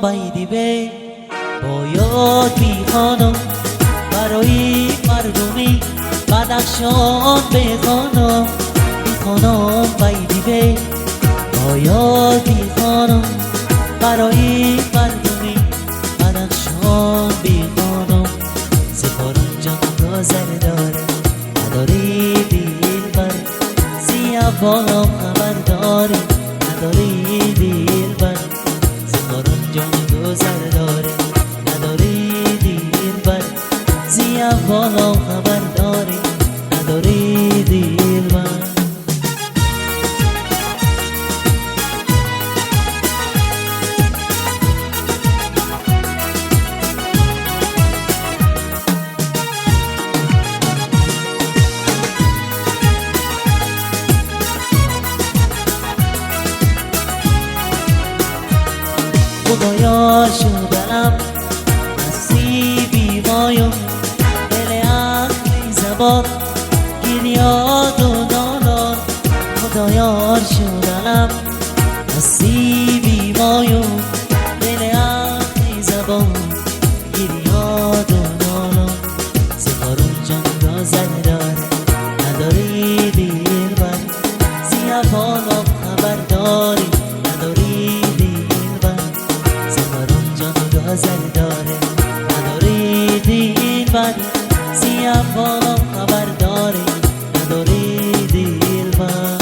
بیدی به باید بی خانم برای مردمی بدخشان بخوانم. بی خانم بیدی به باید بی خانم برای مردمی بدخشان بخوانم. سپارم جان گذر داره نداری دلبر، زیبا خبر داری نداری دلبر. سپارم جان گذر داره نداری دلبر، زیبا خبر داری نداری دلبر. خدایا شدم نصیبی مایم، دل عقلی زبان گریاد و نالان. خدایا شدم نصیبی مایم، دل عقلی زبان گریاد و نالان. سپارم جان گذر داره نداری دلبر، زیبا خبر داری نداری دلبر. سپارم جان گذر داره نداری دلبر، زیبا خبر داری نداری دلبر.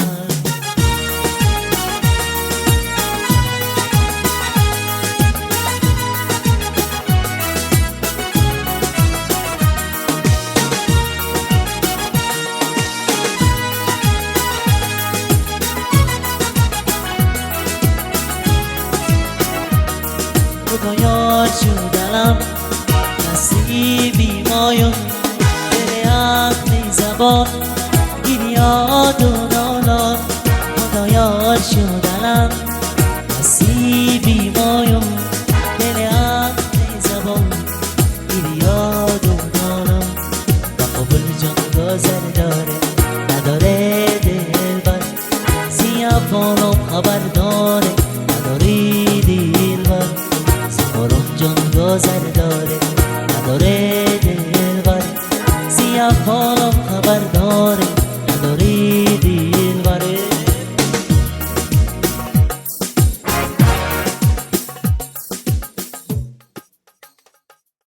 خدایا شدم نصیبی مایم، دل عقلی زبان گریاد و نالان. خدایا شدم